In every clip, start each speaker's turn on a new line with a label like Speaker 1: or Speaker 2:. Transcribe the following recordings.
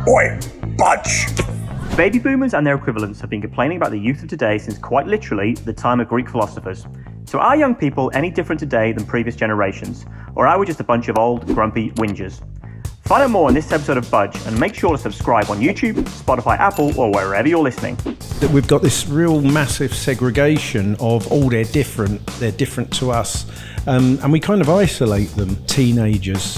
Speaker 1: Oi, Budge!
Speaker 2: Baby boomers and their equivalents have been complaining about the youth of today since quite literally the time of Greek philosophers. So are young people any different today than previous generations? Or are we just a bunch of old, grumpy whingers? Find out more in this episode of Budge and make sure to subscribe on YouTube, Spotify, Apple, or wherever you're listening.
Speaker 3: That we've got this real massive segregation of, they're different to us. And we kind of isolate them, teenagers,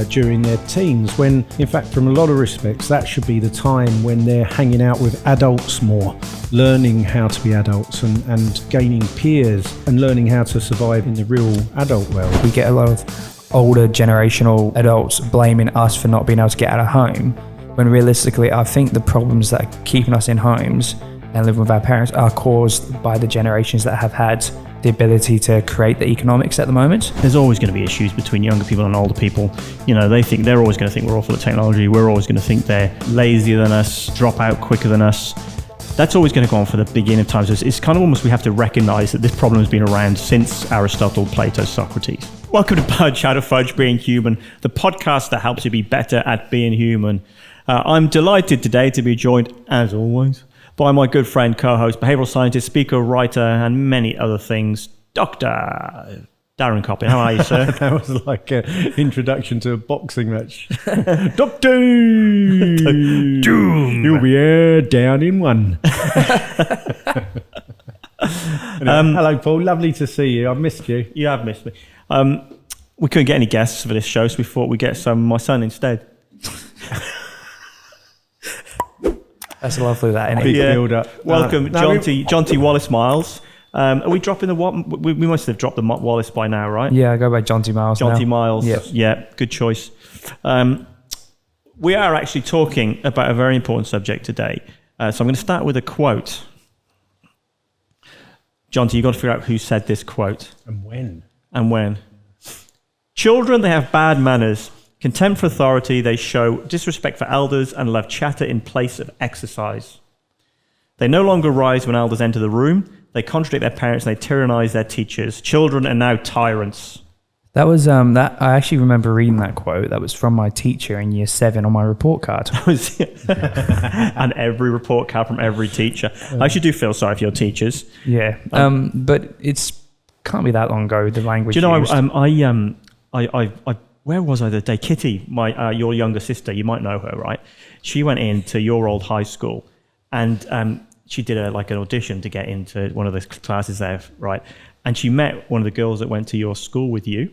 Speaker 3: during their teens, when in fact from a lot of respects that should be the time when they're hanging out with adults more, learning how to be adults and gaining peers and learning how to survive in the real adult world.
Speaker 4: We get a lot of older generational adults blaming us for not being able to get out of home, when realistically I think the problems that are keeping us in homes and living with our parents are caused by the generations that have had the ability to create the economics at the moment.
Speaker 2: There's always going to be issues between younger people and older people. You know, they're always going to think we're awful at technology. We're always going to think they're lazier than us, drop out quicker than us. That's always going to go on for the beginning of times. It's kind of almost we have to recognize that this problem has been around since Aristotle, Plato, Socrates. Welcome to Budge, How to Fudge Being Human, the podcast that helps you be better at being human. I'm delighted today to be joined, as always, by my good friend, co-host, behavioural scientist, speaker, writer, and many other things, Dr. Darren Coppin. How are you, sir?
Speaker 3: That was like an introduction to a boxing match. Doctor Doom! You'll be down in one. Hello, Paul. Lovely to see you. I've missed you.
Speaker 2: You have missed me. We couldn't get any guests for this show, so we thought we'd get my son instead.
Speaker 4: That's lovely, that, isn't it?
Speaker 3: Big build up.
Speaker 2: Welcome, John T. Wallace Miles. Are we dropping the what? We must have dropped the Wallace by now, right?
Speaker 4: Yeah, I go by John T. Miles.
Speaker 2: John
Speaker 4: now.
Speaker 2: T. Miles.
Speaker 4: Yep.
Speaker 2: Yeah, good choice. We are actually talking about a very important subject today. So I'm going to start with a quote. John T., you've got to figure out who said this quote.
Speaker 3: And
Speaker 2: when. Children, they have bad manners. Contempt for authority, they show disrespect for elders and love chatter in place of exercise. They no longer rise when elders enter the room. They contradict their parents and they tyrannize their teachers. Children are now tyrants.
Speaker 4: That was that. I actually remember reading that quote. That was from my teacher in year 7 on my report card.
Speaker 2: And every report card from every teacher. I actually do feel sorry for your teachers.
Speaker 4: Yeah, but it's can't be that long ago. The language.
Speaker 2: Do you know?
Speaker 4: used.
Speaker 2: I where was I the day? Kitty, your younger sister. You might know her, right? She went into your old high school, and she did an audition to get into one of the classes there, right? And she met one of the girls that went to your school with you.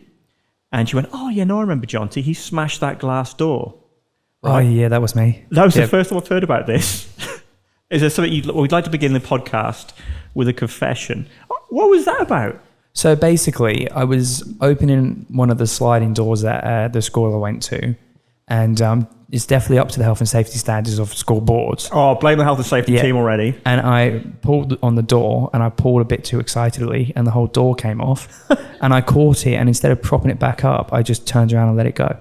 Speaker 2: And she went, oh, yeah, no, I remember John T. He smashed that glass door. Right?
Speaker 4: Oh, yeah, that was me.
Speaker 2: That was the first time I've heard about this. Is there something we'd like to begin the podcast with a confession? What was that about?
Speaker 4: So basically, I was opening one of the sliding doors at the school I went to. And it's definitely up to the health and safety standards of school boards.
Speaker 2: Oh, blame the health and safety team already.
Speaker 4: And I pulled on the door, and I pulled a bit too excitedly, and the whole door came off. And I caught it, and instead of propping it back up, I just turned around and let it go.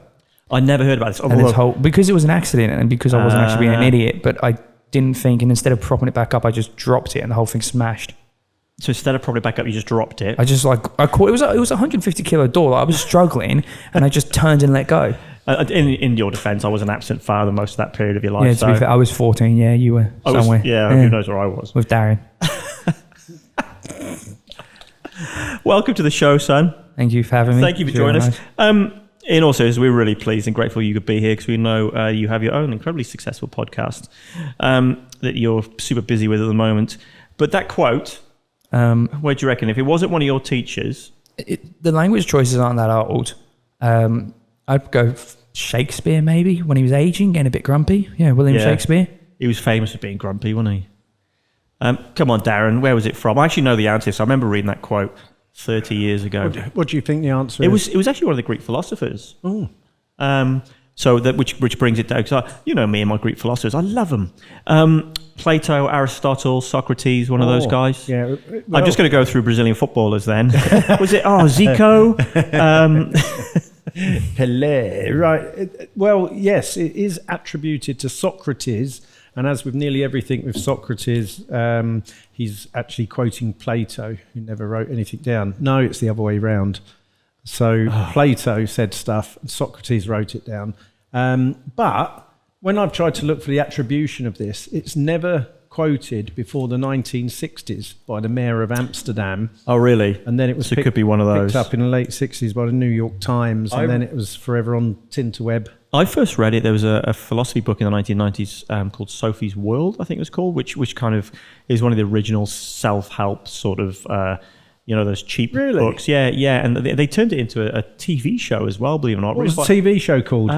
Speaker 2: I never heard about this.
Speaker 4: And because it was an accident, and because I wasn't actually being an idiot, but I didn't think, and instead of propping it back up, I just dropped it, and the whole thing smashed.
Speaker 2: So instead of propping it back up, you just dropped it?
Speaker 4: I caught it. It was a 150 kilo door. I was struggling, and I just turned and let go.
Speaker 2: In your defence, I was an absent father most of that period of your life.
Speaker 4: Yeah, to be fair, I was 14. Yeah, you were somewhere.
Speaker 2: Who knows where I was?
Speaker 4: With Darren.
Speaker 2: Welcome to the show, son.
Speaker 4: Thank you for having me.
Speaker 2: Thank you for joining us. And also, we're really pleased and grateful you could be here because we know you have your own incredibly successful podcast that you're super busy with at the moment. But that quote, where do you reckon? If it wasn't one of your teachers...
Speaker 4: the language choices aren't that old. I'd go Shakespeare maybe, when he was aging, getting a bit grumpy. Yeah, William Shakespeare.
Speaker 2: He was famous for being grumpy, wasn't he? Come on, Darren, where was it from? I actually know the answer, so I remember reading that quote 30 years ago.
Speaker 3: What do you think the answer is?
Speaker 2: It was actually one of the Greek philosophers.
Speaker 3: Oh.
Speaker 2: So that which brings it down, because you know me and my Greek philosophers, I love them. Plato, Aristotle, Socrates, one of those guys.
Speaker 3: Yeah,
Speaker 2: well, I'm just going to go through Brazilian footballers then. Was it? Oh, Zico.
Speaker 3: Pelé, right. Well, yes, it is attributed to Socrates. And as with nearly everything with Socrates, he's actually quoting Plato, who never wrote anything down. No, it's the other way around. So Plato said stuff, and Socrates wrote it down. But when I've tried to look for the attribution of this, it's never quoted before the 1960s by the mayor of Amsterdam.
Speaker 2: Oh, really?
Speaker 3: And then it was
Speaker 2: So it could be one of those.
Speaker 3: picked up in the late 60s by the New York Times, and then it was forever on Tinterweb.
Speaker 2: I first read it. There was a philosophy book in the 1990s called Sophie's World, I think it was called, which kind of is one of the original self-help sort of, those cheap books. Yeah, and they turned it into a TV show as well, believe it or not.
Speaker 3: What was the TV show called?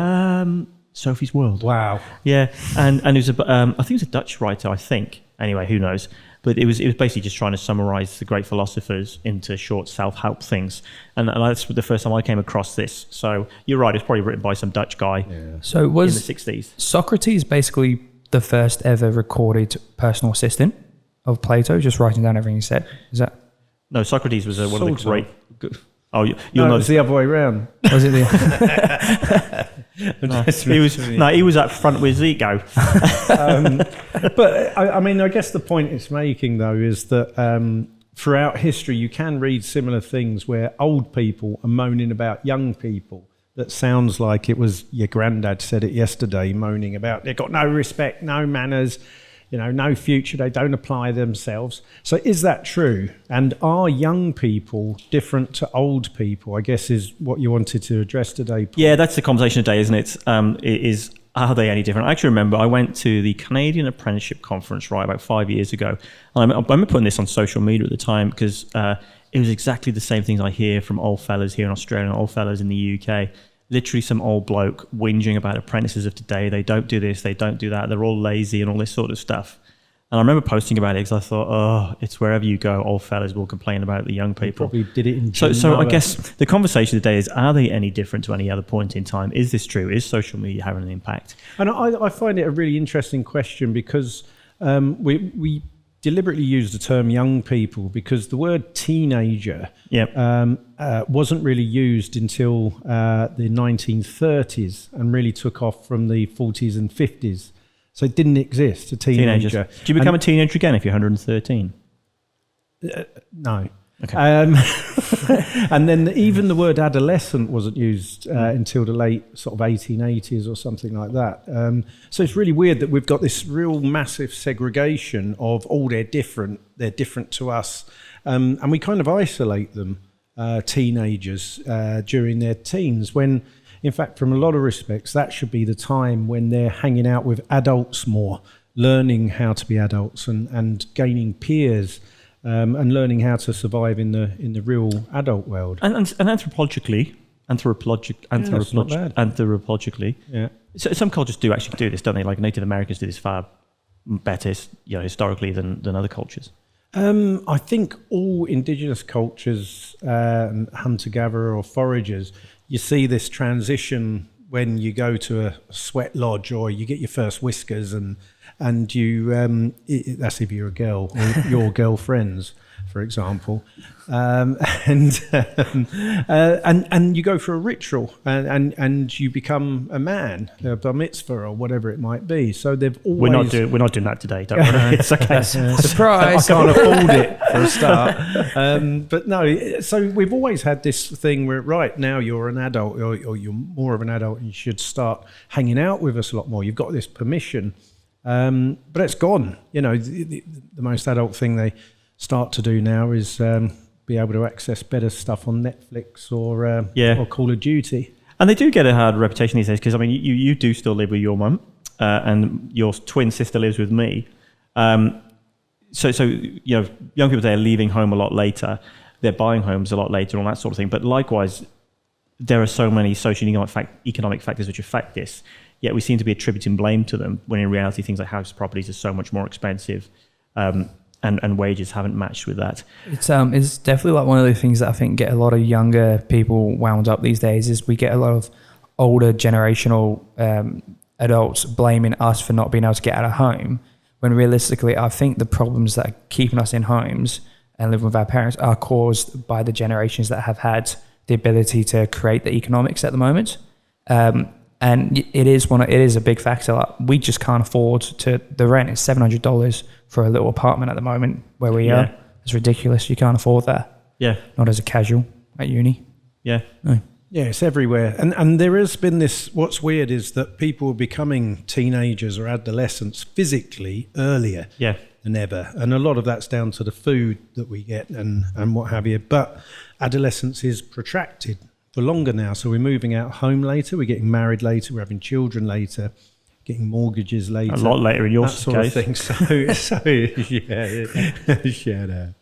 Speaker 2: Sophie's World.
Speaker 3: Wow.
Speaker 2: Yeah, and it was I think it was a Dutch writer. I think. Anyway, who knows? But it was basically just trying to summarize the great philosophers into short self-help things, and that's the first time I came across this. So you're right; it's probably written by some Dutch guy.
Speaker 3: Yeah.
Speaker 4: So it was
Speaker 2: in the 60s.
Speaker 4: Socrates basically the first ever recorded personal assistant of Plato, just writing down everything he said. Is that?
Speaker 2: No, Socrates was one of the great. Oh, you'll
Speaker 3: No,
Speaker 2: know
Speaker 3: it was the other way around.
Speaker 4: Was it the?
Speaker 2: he was up front with Zico.
Speaker 3: But I guess the point it's making though is that throughout history you can read similar things where old people are moaning about young people. That sounds like it was your granddad said it yesterday, moaning about they've got no respect, no manners, no future, they don't apply themselves. So is that true? And are young people different to old people, I guess is what you wanted to address today, Paul.
Speaker 2: Yeah, that's the conversation today, isn't it? Are they any different? I actually remember I went to the Canadian Apprenticeship Conference, about 5 years ago. And I remember putting this on social media at the time because it was exactly the same things I hear from old fellas here in Australia and old fellas in the UK. Literally some old bloke whinging about apprentices of today. They don't do this, they don't do that. They're all lazy and all this sort of stuff. And I remember posting about it because I thought, it's wherever you go, old fellas will complain about the young people.
Speaker 3: Probably did it in
Speaker 2: So I guess the conversation today is, are they any different to any other point in time? Is this true? Is social media having an impact?
Speaker 3: And I find it a really interesting question because we deliberately use the term young people because the word teenager wasn't really used until the 1930s and really took off from the 40s and 50s. So it didn't exist, a teenager.
Speaker 2: Do you become a teenager again if you're 113?
Speaker 3: No.
Speaker 2: Okay.
Speaker 3: And then even the word adolescent wasn't used until the late sort of 1880s or something like that. So it's really weird that we've got this real massive segregation of, they're different to us. And we kind of isolate them, teenagers, during their teens, when in fact, from a lot of respects, that should be the time when they're hanging out with adults more, learning how to be adults and gaining peers. And learning how to survive in the real adult world. And
Speaker 2: anthropologically,
Speaker 3: yeah.
Speaker 2: So some cultures do actually do this, don't they? Like Native Americans do this far better, historically than other cultures.
Speaker 3: I think all indigenous cultures, hunter-gatherer or foragers, you see this transition when you go to a sweat lodge or you get your first whiskers and you that's if you're a girl or your girlfriends, for example, and you go for a ritual and you become a man, a bar mitzvah or whatever it might be. So they've always
Speaker 2: we're not doing that today. Don't worry. It's okay.
Speaker 4: Surprise!
Speaker 3: I can't afford it for a start. But no, so we've always had this thing where right now you're an adult or you're more of an adult and you should start hanging out with us a lot more. You've got this permission. But it's gone. The most adult thing they start to do now is be able to access better stuff on Netflix or Call of Duty.
Speaker 2: And they do get a hard reputation these days because, you do still live with your mum and your twin sister lives with me. So young people today are leaving home a lot later. They're buying homes a lot later and all that sort of thing. But likewise, there are so many social and economic factors which affect this. Yet we seem to be attributing blame to them when in reality things like house properties are so much more expensive and wages haven't matched with that.
Speaker 4: It's definitely like one of the things that I think get a lot of younger people wound up these days is we get a lot of older generational adults blaming us for not being able to get out of home when realistically I think the problems that are keeping us in homes and living with our parents are caused by the generations that have had the ability to create the economics at the moment. And it is a big factor. Like, we just can't afford the rent is $700 for a little apartment at the moment where we are. It's ridiculous. You can't afford that.
Speaker 2: Yeah.
Speaker 4: Not as a casual at uni.
Speaker 2: Yeah.
Speaker 4: No.
Speaker 3: Yeah, it's everywhere. And there has been this, what's weird is that people are becoming teenagers or adolescents physically earlier than ever. And a lot of that's down to the food that we get and what have you. But adolescence is protracted for longer now. So we're moving out home later, we're getting married later, we're having children later, getting mortgages later.
Speaker 2: A lot later in your
Speaker 3: that sort
Speaker 2: case.
Speaker 3: of thing. So shut up.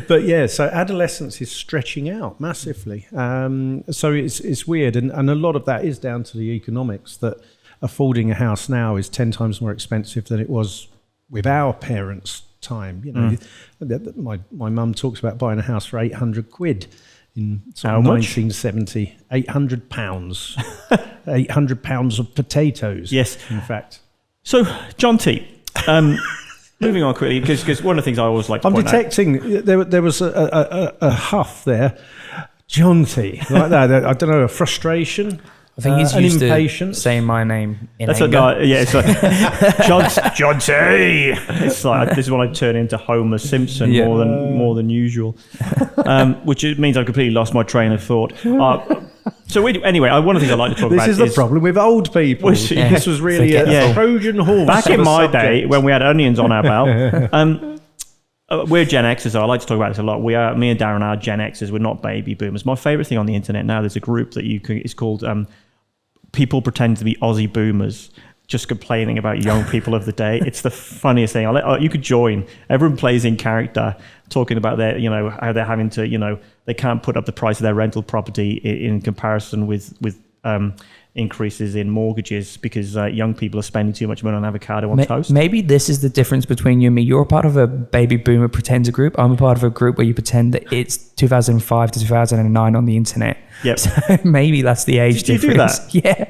Speaker 3: But yeah, so adolescence is stretching out massively. So it's weird, and a lot of that is down to the economics, that affording a house now is 10 times more expensive than it was with our parents' time. You know, my mum talks about buying a house for 800 quid. In sort of 1970, 800 pounds, 800 pounds of potatoes.
Speaker 2: Yes,
Speaker 3: in fact.
Speaker 2: So, John T. Moving on quickly, because one of the things I always like to point out.
Speaker 3: I'm detecting there was a huff there, John T. Like that. I don't know, a frustration.
Speaker 4: I think he's used
Speaker 3: impatience.
Speaker 4: to saying my name in
Speaker 2: That's
Speaker 4: anger.
Speaker 2: it's like John T. It's like this is when I turn into Homer Simpson more than usual, which means I've completely lost my train of thought. Anyway, one of the things I like to talk about
Speaker 3: is the problem with old people. This was really a Trojan horse.
Speaker 2: Back in my day, when we had onions on our belt. We're Gen Xers, so I like to talk about this a lot. Me and Darren are Gen Xers. We're not baby boomers. My favourite thing on the internet now, there's a group that it's called People Pretend to be Aussie Boomers, just complaining about young people of the day. It's the funniest thing. You could join. Everyone plays in character, talking about how they're having to, they can't put up the price of their rental property in comparison with increases in mortgages because young people are spending too much money on avocado on toast.
Speaker 4: Maybe this is the difference between you and me. You're a part of a baby boomer pretender group. I'm a part of a group where you pretend that it's 2005 to 2009 on the internet.
Speaker 2: Yep.
Speaker 4: So maybe that's the age
Speaker 2: Did
Speaker 4: difference.
Speaker 2: You do that?
Speaker 4: Yeah.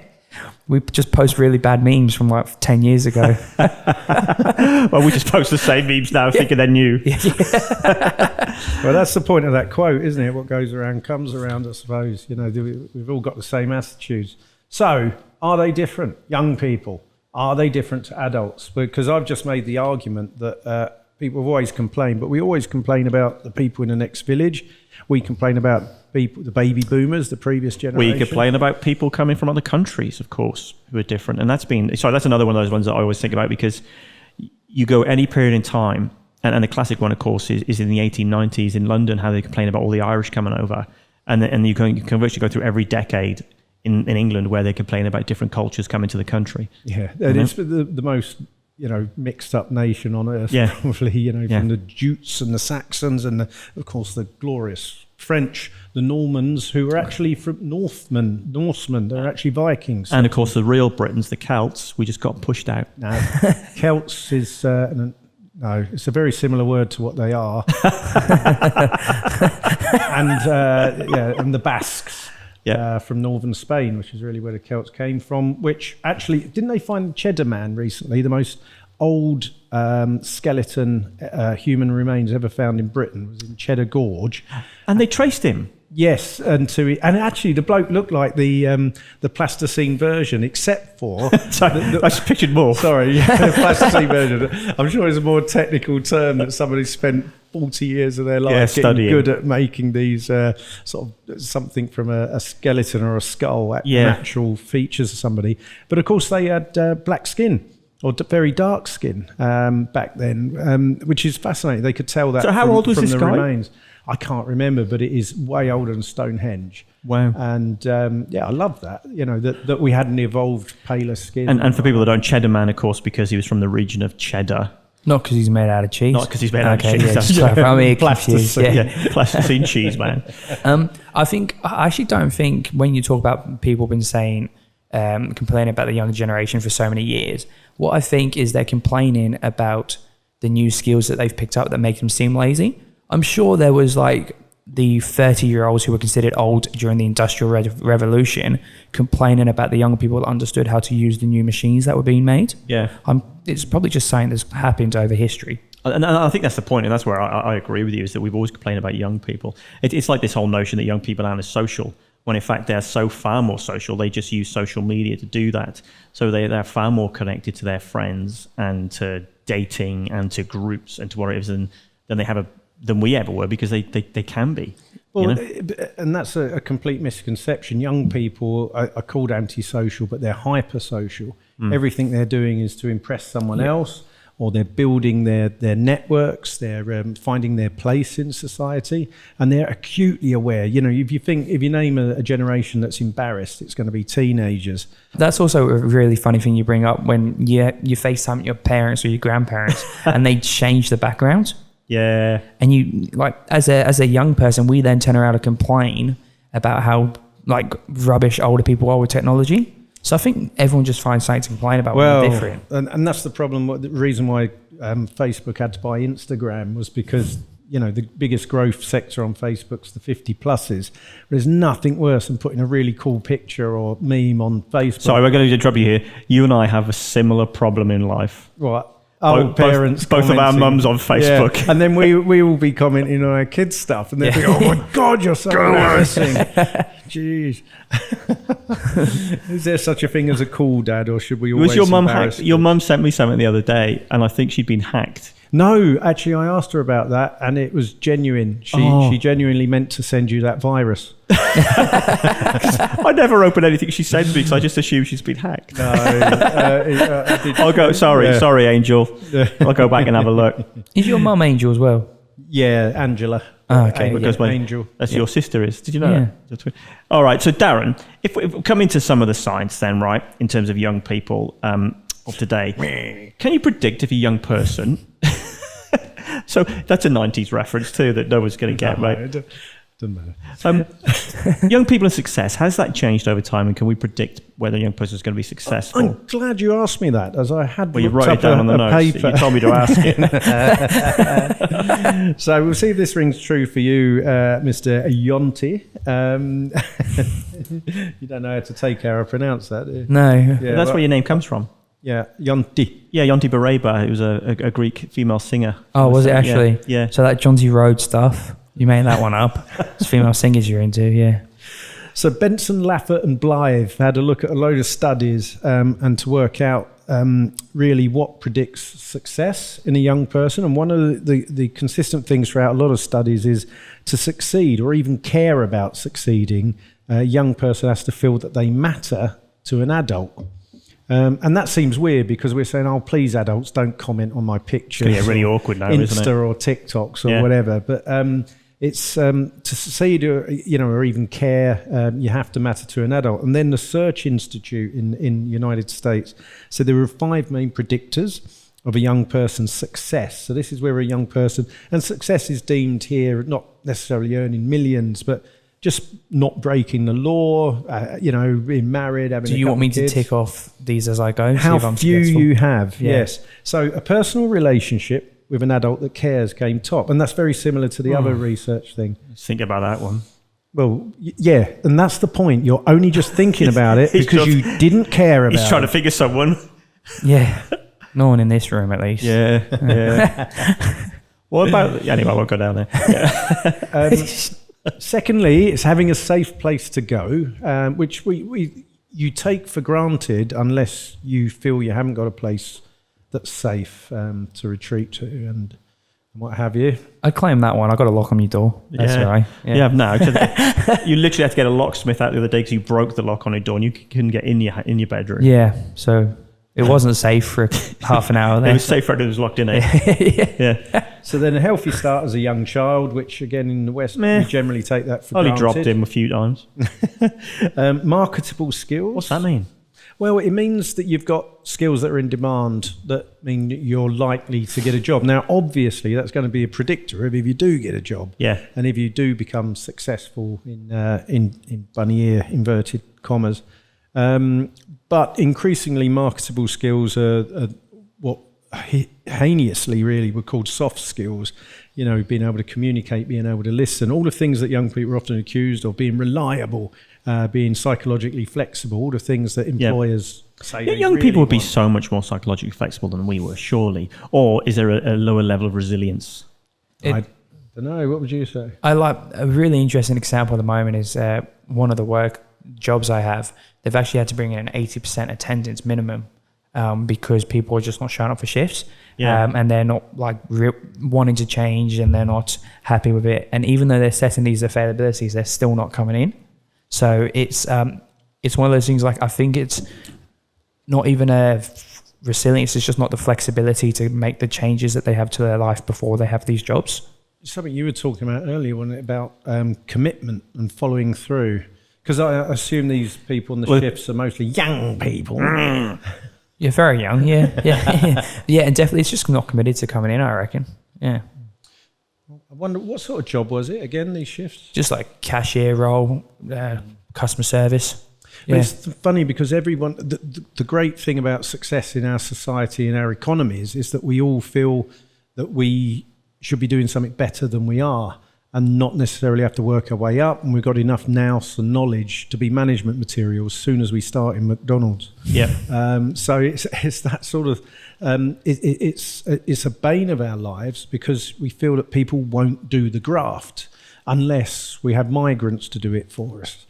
Speaker 4: We just post really bad memes from like 10 years ago.
Speaker 2: Well, we just post the same memes now, thinking they're new.
Speaker 3: Well, that's the point of that quote, isn't it? What goes around comes around, I suppose. We've all got the same attitudes. So, are they different? Young people, are they different to adults? Because I've just made the argument that people have always complained, but we always complain about the people in the next village. We complain about people, the baby boomers, the previous generation.
Speaker 2: We complain about people coming from other countries, of course, who are different. And that's another one of those ones that I always think about, because you go any period in time, and the classic one, of course, is in the 1890s in London, how they complain about all the Irish coming over. And you can virtually go through every decade in England where they complain about different cultures coming to the country.
Speaker 3: Yeah, it's the most mixed up nation on earth, probably, from the Jutes and the Saxons and of course the glorious French, the Normans, who are actually from Norsemen, they're actually Vikings.
Speaker 2: And of course the real Britons, the Celts, we just got pushed out.
Speaker 3: No, Celts is no, it's a very similar word to what they are. And the Basques. From northern Spain, which is really where the Celts came from, which actually, didn't they find Cheddar Man recently, the most old skeleton human remains ever found in Britain, was in Cheddar Gorge.
Speaker 2: And they traced him.
Speaker 3: Yes, and actually the bloke looked like the plasticine version, except for...
Speaker 2: I just pictured more.
Speaker 3: Sorry, the plasticine version. I'm sure it's a more technical term that somebody spent 40 years of their life getting good at making these sort of something from a skeleton or a skull, natural features of somebody. But of course they had black skin, or very dark skin back then, which is fascinating. They could tell that
Speaker 2: how old was
Speaker 3: from
Speaker 2: this
Speaker 3: the
Speaker 2: guy?
Speaker 3: remains. I can't remember, but it is way older than Stonehenge.
Speaker 2: Wow.
Speaker 3: And I love that, that we had an evolved paler skin.
Speaker 2: And for people that don't, Cheddar Man, of course, because he was from the region of Cheddar.
Speaker 4: Not because he's made out of cheese.
Speaker 2: Not because he's made out of cheese.
Speaker 4: Yeah, just clarify. I'm here confused.
Speaker 2: Plasticine cheese, man.
Speaker 4: I actually don't think when you talk about people been saying, complaining about the younger generation for so many years, what I think is they're complaining about the new skills that they've picked up that make them seem lazy. I'm sure there was like the 30-year-olds who were considered old during the Industrial Revolution complaining about the younger people that understood how to use the new machines that were being made.
Speaker 2: Yeah.
Speaker 4: It's probably just something that's happened over history.
Speaker 2: And I think that's the point, and that's where I agree with you, is that we've always complained about young people. It's like this whole notion that young people aren't as social, when in fact they're so far more social. They just use social media to do that. So they're far more connected to their friends and to dating and to groups and to whatever it is than we ever were, because they can be.
Speaker 3: Well, and that's a complete misconception. Young people are called antisocial, but they're hypersocial. Everything they're doing is to impress someone else, or they're building their networks, they're finding their place in society, and they're acutely aware. You know, if you name a generation that's embarrassed, it's going to be teenagers.
Speaker 4: That's also a really funny thing you bring up when you FaceTime your parents or your grandparents and they change the background.
Speaker 2: Yeah.
Speaker 4: And you, like, as a young person, we then turn around and complain about how, like, rubbish older people are with technology. So I think everyone just finds something to complain about when they're different.
Speaker 3: And that's the problem. The reason why Facebook had to buy Instagram was because, you know, the biggest growth sector on Facebook's the 50 pluses. There's nothing worse than putting a really cool picture or meme on Facebook.
Speaker 2: Sorry, we're going to interrupt you here. You and I have a similar problem in life.
Speaker 3: Right. Old parents
Speaker 2: both of our mums on Facebook.
Speaker 3: Yeah. And then we will be commenting on our kids' stuff, and they'll be, oh my God, you're so embarrassing. Jeez. Is there such a thing as a cool dad, or should we always
Speaker 2: Was your mum
Speaker 3: embarrass
Speaker 2: hacked? Your mum sent me something the other day, and I think she'd been hacked.
Speaker 3: No, actually, I asked her about that, and it was genuine. She genuinely meant to send you that virus.
Speaker 2: I never open anything she sends me because I just assume she's been hacked.
Speaker 3: No,
Speaker 2: I'll go. Sorry, Angel. I'll go back and have a look.
Speaker 4: Is your mum Angel as well?
Speaker 3: Yeah, Angela.
Speaker 4: Oh, okay.
Speaker 2: Because
Speaker 3: Angel.
Speaker 2: That's your sister is. Did you know that? All right. So Darren, if we come into some of the science then, right, in terms of young people of today, can you predict if a young person... So that's a 90s reference too that no one's going to get, right?
Speaker 3: It doesn't matter.
Speaker 2: Young people and success, has that changed over time, and can we predict whether a young person is going to be successful?
Speaker 3: I'm glad you asked me that, as I had
Speaker 2: you wrote it down on the notes.
Speaker 3: Paper.
Speaker 2: You told me to ask it.
Speaker 3: So we'll see if this rings true for you, Mr. Yonti. You don't know how to take care or pronounce that, do you?
Speaker 4: No.
Speaker 3: Yeah,
Speaker 2: That's where your name comes from.
Speaker 3: Yeah, Yonti.
Speaker 2: Yeah, Yonti Bareba, who was a Greek female singer.
Speaker 4: Oh, was it actually?
Speaker 2: Yeah.
Speaker 4: So that John T. Rhodes stuff, you made that one up. It's female singers you're into, yeah.
Speaker 3: So Benson, Laffert and Blythe had a look at a load of studies and to work out really what predicts success in a young person. And one of the consistent things throughout a lot of studies is to succeed or even care about succeeding, a young person has to feel that they matter to an adult. And that seems weird because we're saying, oh, please, adults, don't comment on my pictures.
Speaker 2: Yeah, really awkward now,
Speaker 3: Insta
Speaker 2: isn't it?
Speaker 3: or TikToks or whatever. But it's to succeed, or even care, you have to matter to an adult. And then the Search Institute in the United States said there were 5 main predictors of a young person's success. So this is where a young person, and success is deemed here not necessarily earning millions, but just not breaking the law, being married, having
Speaker 4: Do you want me to tick off these as I go?
Speaker 3: How few you have,
Speaker 4: Yeah.
Speaker 3: yes. So a personal relationship with an adult that cares came top. And that's very similar to the other research thing.
Speaker 2: Think about that one.
Speaker 3: Well, yeah, and that's the point. You're only just thinking about it because you didn't care about it.
Speaker 2: He's trying to figure someone.
Speaker 4: Yeah. No one in this room, at least.
Speaker 3: Yeah.
Speaker 2: What about... Anyway, I won't go down there. Yeah.
Speaker 3: Secondly, it's having a safe place to go, which you take for granted unless you feel you haven't got a place that's safe to retreat to and what have you.
Speaker 4: I claim that one. I got a lock on your door. That's right.
Speaker 2: Yeah. You have now. You literally had to get a locksmith out the other day because you broke the lock on your door and you couldn't get in your bedroom.
Speaker 4: Yeah. So it wasn't safe for half an hour there.
Speaker 2: It was safe for it was locked in it. Yeah.
Speaker 3: So then a healthy start as a young child, which again in the West we generally take that for granted.
Speaker 2: Only dropped him a few times.
Speaker 3: Marketable skills.
Speaker 2: What's that mean?
Speaker 3: Well, it means that you've got skills that are in demand that mean you're likely to get a job. Now, obviously, that's going to be a predictor of if you do get a job.
Speaker 2: Yeah.
Speaker 3: And if you do become successful in bunny ear inverted commas. But increasingly, marketable skills are what heinously really were called soft skills. You know, being able to communicate, being able to listen, all the things that young people are often accused of, being reliable, being psychologically flexible, all the things that employers say.
Speaker 2: Young people would be so much more psychologically flexible than we were, surely. Or is there a lower level of resilience?
Speaker 3: I don't know. What would you say?
Speaker 4: I like a really interesting example at the moment is one of the work jobs I have. They've actually had to bring in an 80% attendance minimum because people are just not showing up for shifts.
Speaker 2: Yeah.
Speaker 4: And they're not like wanting to change, and they're not happy with it. And even though they're setting these availabilities, they're still not coming in. So it's one of those things, like, I think it's not even a resilience, it's just not the flexibility to make the changes that they have to their life before they have these jobs.
Speaker 3: Something you were talking about earlier, wasn't it, about commitment and following through? Because I assume these people on the shifts are mostly young people.
Speaker 4: You're very young, yeah. Yeah, and definitely it's just not committed to coming in, I reckon. Yeah.
Speaker 3: I wonder, what sort of job was it again, these shifts?
Speaker 4: Just like cashier role, customer service.
Speaker 3: But it's funny because everyone, the great thing about success in our society and our economies is that we all feel that we should be doing something better than we are, and not necessarily have to work our way up. And we've got enough nous and knowledge to be management material as soon as we start in McDonald's.
Speaker 2: Yeah.
Speaker 3: So it's that sort of, it's a bane of our lives, because we feel that people won't do the graft unless we have migrants to do it for us,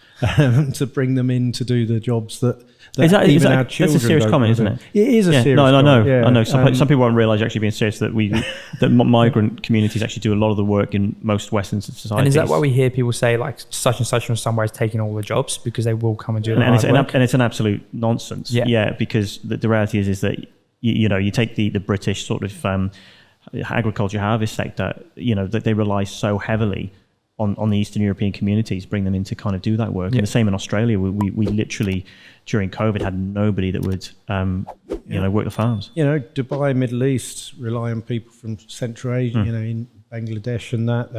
Speaker 3: to bring them in to do the jobs that even our children.
Speaker 2: That's a serious comment, isn't it?
Speaker 3: It is a serious
Speaker 2: comment.
Speaker 3: Yeah.
Speaker 2: I know. Some people won't realise you're actually being serious, that migrant communities actually do a lot of the work in most Western societies.
Speaker 4: And is that why we hear people say, like, such and such from somewhere is taking all the jobs, because they will come and do
Speaker 2: and
Speaker 4: work?
Speaker 2: And it's an absolute nonsense.
Speaker 4: Yeah.
Speaker 2: Because the reality is that you take the British sort of agriculture harvest sector, that they rely so heavily on the Eastern European communities, bring them in to kind of do that work. And the same in Australia. We literally, during COVID, had nobody that would work the farms.
Speaker 3: Dubai, Middle East rely on people from Central Asia, in Bangladesh and that,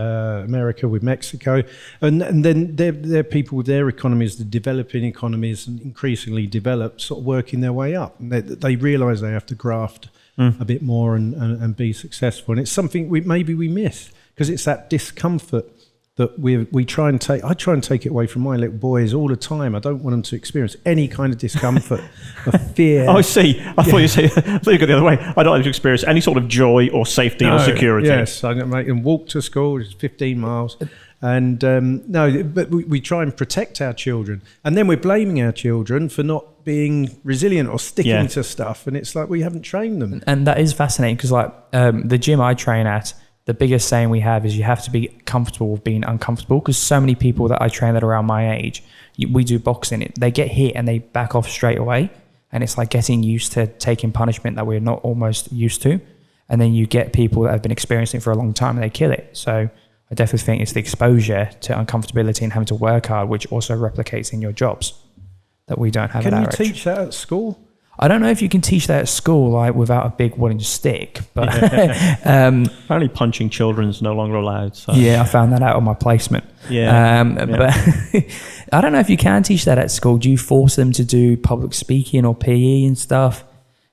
Speaker 3: America with Mexico. And then they're people with their economies, the developing economies, and increasingly developed, sort of working their way up. And they realise they have to graft a bit more and be successful. And it's something maybe we miss, because it's that discomfort that we try and take. I try and take it away from my little boys all the time. I don't want them to experience any kind of discomfort or fear.
Speaker 2: Oh, I see. I thought you go the other way. I don't like to experience any sort of joy or safety or security.
Speaker 3: Yes, I'm going to make them walk to school. It's 15 miles. And but we try and protect our children. And then we're blaming our children for not being resilient or sticking to stuff. And it's like we haven't trained them.
Speaker 4: And that is fascinating, because the gym I train at, the biggest saying we have is you have to be comfortable with being uncomfortable, because so many people that I train that are around my age, we do boxing, they get hit and they back off straight away. And it's like getting used to taking punishment that we're not almost used to. And then you get people that have been experiencing it for a long time and they kill it. So I definitely think it's the exposure to uncomfortability and having to work hard, which also replicates in your jobs, that we don't have.
Speaker 3: Can you teach that at school?
Speaker 4: I don't know if you can teach that at school, like, without a big wooden stick, but
Speaker 2: apparently punching children is no longer allowed. So.
Speaker 4: Yeah, I found that out on my placement.
Speaker 2: But
Speaker 4: I don't know if you can teach that at school. Do you force them to do public speaking or PE and stuff?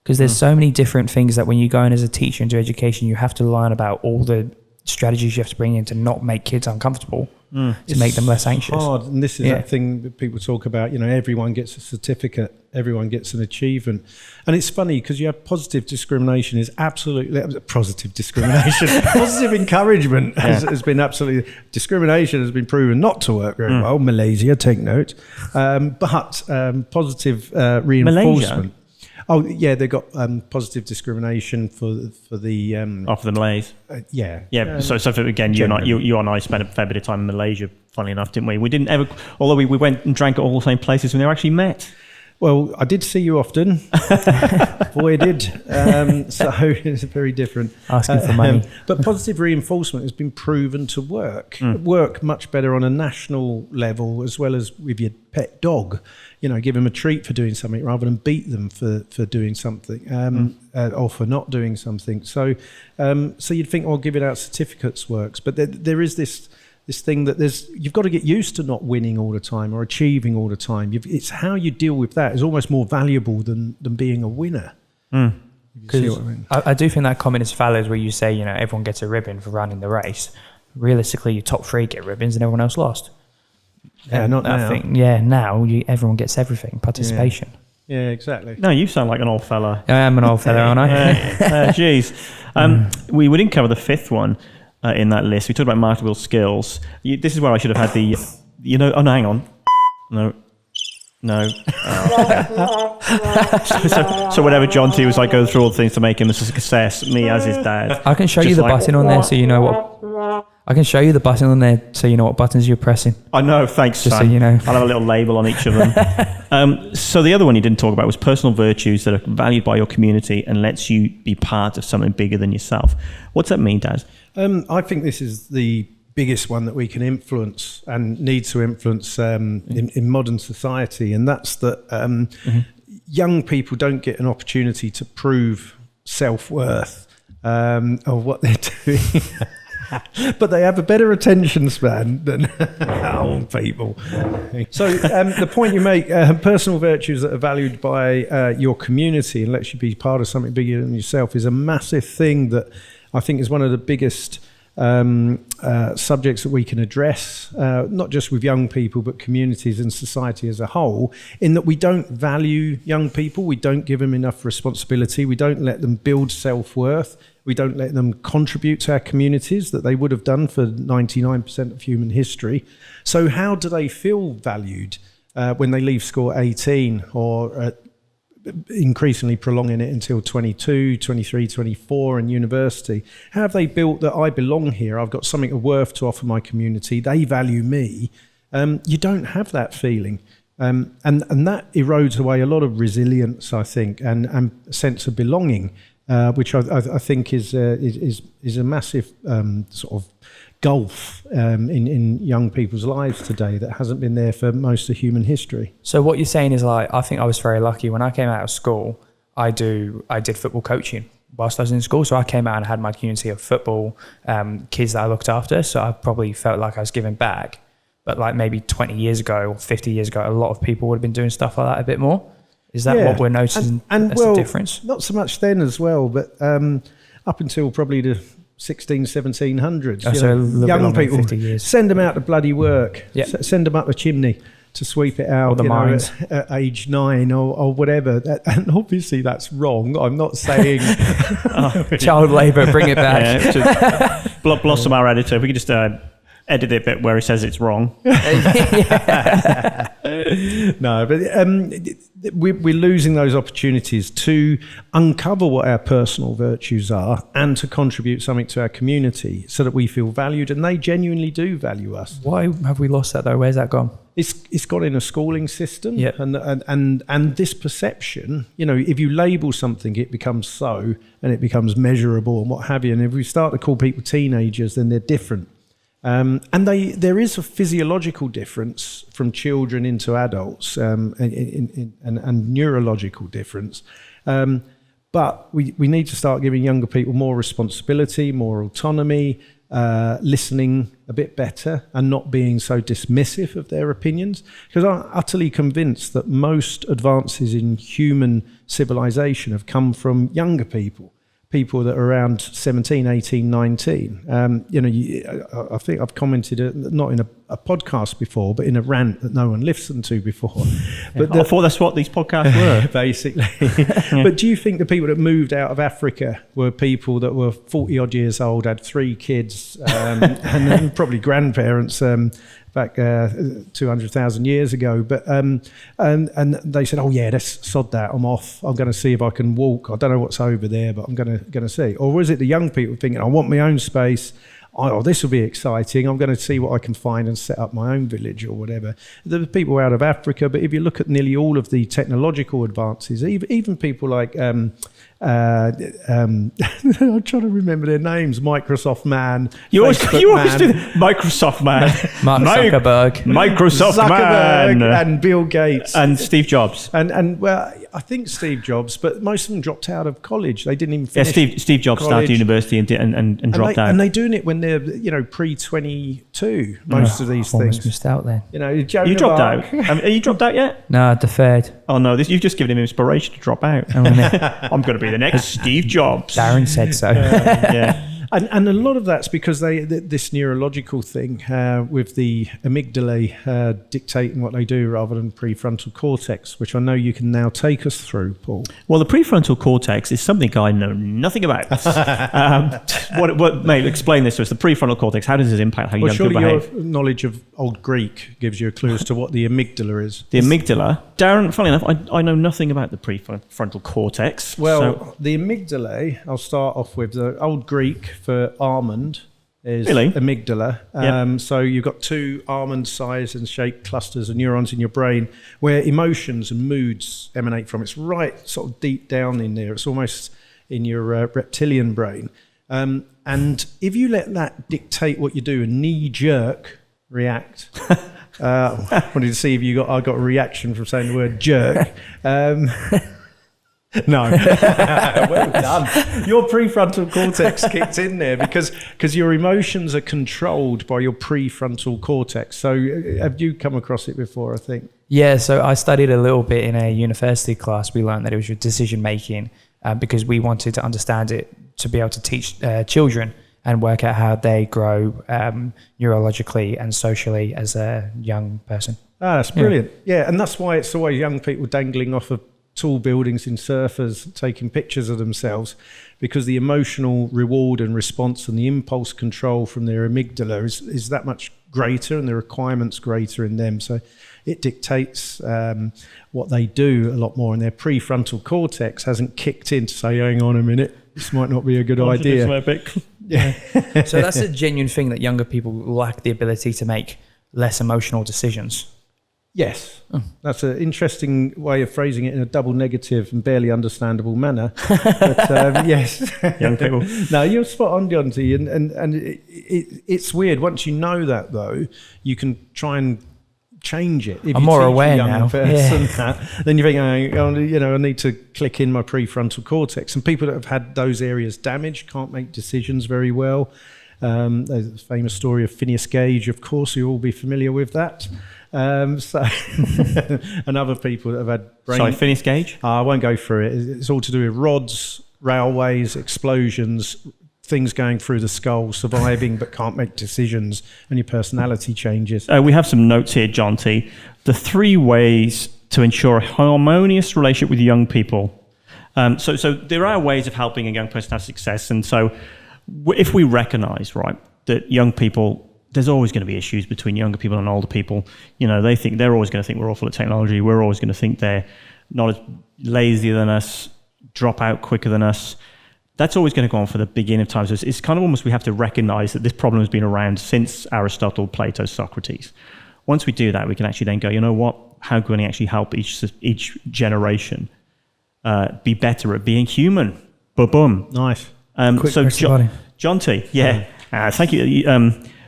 Speaker 4: Because there's so many different things that when you go in as a teacher into education, you have to learn about all the strategies you have to bring in to not make kids uncomfortable, to make them less anxious.
Speaker 3: Hard, and this is that thing that people talk about. Everyone gets a certificate, everyone gets an achievement, and it's funny because you have positive discrimination is absolutely positive discrimination. Positive encouragement has been absolutely. Discrimination has been proven not to work very well. Malaysia, take note, but positive reinforcement.
Speaker 2: Malaysia?
Speaker 3: Oh yeah, they got positive discrimination for the
Speaker 2: for the Malays. So again, you and I spent a fair bit of time in Malaysia. Funnily enough, didn't we? We didn't ever, although we went and drank at all the same places when they were actually met.
Speaker 3: Well, I did see you often. Boy, I did. So it's very different.
Speaker 4: Asking for money.
Speaker 3: But positive reinforcement has been proven to work much better on a national level, as well as with your pet dog. Give them a treat for doing something rather than beat them for doing something or for not doing something. So you'd think, giving out certificates works. But there is this thing that you've got to get used to not winning all the time or achieving all the time. It's how you deal with that is almost more valuable than being a winner.
Speaker 4: Because I do think that comment is valid, where you say, everyone gets a ribbon for running the race. Realistically, your top three get ribbons and everyone else lost.
Speaker 3: Yeah, not now.
Speaker 4: Now everyone gets everything, participation.
Speaker 3: Yeah, exactly.
Speaker 2: No, you sound like an old fella.
Speaker 4: I am an old fella, aren't I?
Speaker 2: Jeez. We didn't cover the fifth one in that list. We talked about marketable skills. This is where I should have had the, oh no, hang on. No. No. So whenever John T was like going through all the things to make him a success, me as his dad.
Speaker 4: I can show you the button on there so you know what. I can show you the button on there so you know what buttons you're pressing.
Speaker 2: I know, thanks,
Speaker 4: Just
Speaker 2: son.
Speaker 4: so you know.
Speaker 2: I'll have a little label on each of them. So the other one you didn't talk about was personal virtues that are valued by your community and lets you be part of something bigger than yourself. What's that mean, Daz?
Speaker 3: I think this is the biggest one that we can influence and need to influence in modern society, and that's that young people don't get an opportunity to prove self-worth of what they're doing. But they have a better attention span than old people. So the point you make, personal virtues that are valued by your community and lets you be part of something bigger than yourself, is a massive thing that I think is one of the biggest subjects that we can address, not just with young people, but communities and society as a whole, in that we don't value young people, we don't give them enough responsibility, we don't let them build self-worth, we don't let them contribute to our communities that they would have done for 99% of human history. So how do they feel valued when they leave school at 18 or increasingly prolonging it until 22, 23, 24 and university? How have they built that I belong here, I've got something of worth to offer my community, they value me? You don't have that feeling. And that erodes away a lot of resilience, I think, and a sense of belonging, which I think is a massive sort of gulf in young people's lives today that hasn't been there for most of human history.
Speaker 4: So what you're saying is, like, I think I was very lucky when I came out of school. I did football coaching whilst I was in school, so I came out and had my community of football kids that I looked after. So I probably felt like I was giving back. But like maybe 20 years ago or 50 years ago, a lot of people would have been doing stuff like that a bit more. Is that what we're noticing as the difference?
Speaker 3: Not so much then as well, but up until probably the 1700s, young people,
Speaker 4: 50 years.
Speaker 3: Send them out to bloody work,
Speaker 4: Yep.
Speaker 3: Send them up the chimney to sweep it out,
Speaker 4: Or the mines.
Speaker 3: at age 9 or whatever. And obviously that's wrong. I'm not saying...
Speaker 4: Child labour, bring it back.
Speaker 2: Yeah, Blossom, our editor, if we could just edit the bit where he says it's wrong.
Speaker 3: No, but we're losing those opportunities to uncover what our personal virtues are and to contribute something to our community so that we feel valued, and they genuinely do value us.
Speaker 4: Why have we lost that though? Where's that gone?
Speaker 3: It's got in a schooling system,
Speaker 4: Yep.
Speaker 3: and this perception, if you label something, it becomes so, and it becomes measurable and what have you. And if we start to call people teenagers, then they're different. And there is a physiological difference from children into adults, and neurological difference. But we need to start giving younger people more responsibility, more autonomy, listening a bit better, and not being so dismissive of their opinions. Because I'm utterly convinced that most advances in human civilization have come from younger people that are around 17, 18, 19. I think I've commented, not in a podcast before, but in a rant that no one listened to before. But
Speaker 2: I thought that's what these podcasts were.
Speaker 3: Basically. But do you think the people that moved out of Africa were people that were 40 odd years old, had 3 kids, and then probably grandparents back 200,000 years ago, but and they said, oh yeah, let's sod that, I'm off, I'm going to see if I can walk, I don't know what's over there, but I'm going to see? Or was it the young people thinking, I want my own space, oh, this will be exciting, I'm going to see what I can find and set up my own village or whatever? There were people out of Africa, but if you look at nearly all of the technological advances, even people like I'm trying to remember their names. Microsoft man.
Speaker 2: You always do that. Microsoft man.
Speaker 4: Mark Zuckerberg.
Speaker 2: Microsoft man.
Speaker 3: And Bill Gates.
Speaker 2: And Steve Jobs.
Speaker 3: And well, I think Steve Jobs, but most of them dropped out of college. They didn't even finish.
Speaker 2: Yeah, Steve Jobs started university and dropped out.
Speaker 3: And they're doing it when they're pre-22. Most of these
Speaker 4: Almost
Speaker 3: things.
Speaker 4: missed out then.
Speaker 2: You dropped out. Are you dropped out yet?
Speaker 4: No, deferred.
Speaker 2: Oh no, you've just given him inspiration to drop out. I'm going to be the next Steve Jobs.
Speaker 4: Darren said so.
Speaker 2: Yeah.
Speaker 3: And a lot of that's because this neurological thing with the amygdala dictating what they do rather than prefrontal cortex, which I know you can now take us through, Paul.
Speaker 2: Well, the prefrontal cortex is something I know nothing about. Mate, explain this to us. The prefrontal cortex, how does it impact how young people behave?
Speaker 3: Your knowledge of Old Greek gives you a clue as to what the amygdala is.
Speaker 2: The amygdala? Darren, funnily enough, I know nothing about the prefrontal cortex.
Speaker 3: Well, the amygdala, I'll start off with the Old Greek for almond is amygdala.
Speaker 2: Yep.
Speaker 3: So you've got two almond-sized and shaped clusters of neurons in your brain where emotions and moods emanate from. It's right sort of deep down in there. It's almost in your reptilian brain. And if you let that dictate what you do and knee-jerk react... I wanted to see if I got a reaction from saying the word jerk. No. Well done. Your prefrontal cortex kicked in there because your emotions are controlled by your prefrontal cortex. So have you come across it before, I think?
Speaker 4: Yeah, so I studied a little bit in a university class. We learned that it was your decision making because we wanted to understand it to be able to teach children and work out how they grow neurologically and socially as a young person.
Speaker 3: Ah, that's brilliant. Yeah, and that's why it's always young people dangling off of tall buildings in surfers, taking pictures of themselves, because the emotional reward and response and the impulse control from their amygdala is that much greater and the requirements greater in them. So it dictates what they do a lot more, and their prefrontal cortex hasn't kicked in to say, hang on a minute, this might not be a good idea.
Speaker 4: Yeah. So that's a genuine thing, that younger people lack the ability to make less emotional decisions.
Speaker 3: Yes. That's an interesting way of phrasing it in a double negative and barely understandable manner. But yes.
Speaker 2: Young people.
Speaker 3: No, you're spot on, Jonty. And it's weird. Once you know that, though, you can try and change it. If
Speaker 4: I'm
Speaker 3: you
Speaker 4: more
Speaker 3: teach
Speaker 4: aware
Speaker 3: a young
Speaker 4: now.
Speaker 3: person that, then you think, I need to click in my prefrontal cortex. And people that have had those areas damaged can't make decisions very well. There's a famous story of Phineas Gage, of course, you'll all be familiar with that. And other people that have had brain...
Speaker 2: Sorry, Phineas Gage?
Speaker 3: I won't go through it. It's all to do with rods, railways, explosions, things going through the skull, surviving but can't make decisions, and your personality changes.
Speaker 2: We have some notes here, John T. The 3 ways to ensure a harmonious relationship with young people. So there are ways of helping a young person have success. And so if we recognize, right, that young people... There's always going to be issues between younger people and older people. They're always going to think we're awful at technology. We're always going to think they're not as lazy than us, drop out quicker than us. That's always going to go on for the beginning of time. So it's kind of almost, we have to recognize that this problem has been around since Aristotle, Plato, Socrates. Once we do that, we can actually then go, you know what? How can we actually help each generation be better at being human? Boom.
Speaker 3: Nice.
Speaker 2: So John T. Yeah. Thank you.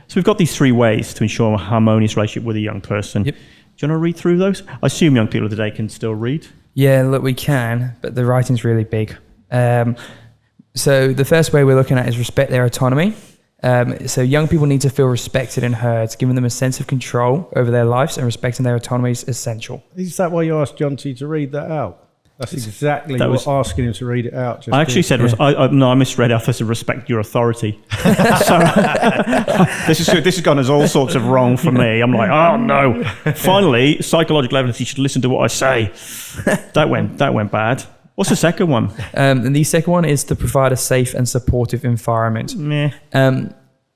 Speaker 2: So we've got these 3 ways to ensure a harmonious relationship with a young person.
Speaker 4: Yep.
Speaker 2: Do you want to read through those? I assume young people today can still read.
Speaker 4: Yeah, look, we can, but the writing's really big. So the first way we're looking at is respect their autonomy. So young people need to feel respected and heard. Giving them a sense of control over their lives and respecting their autonomy is essential.
Speaker 3: Is that why you asked John T to read that out? That's exactly what asking him to read it out.
Speaker 2: I actually said, I misread it. I thought to respect your authority. So this has gone as all sorts of wrong for me. I'm like, oh no. Finally, psychological evidence, you should listen to what I say. That went bad. What's the second one?
Speaker 4: And the second one is to provide a safe and supportive environment.
Speaker 2: Meh.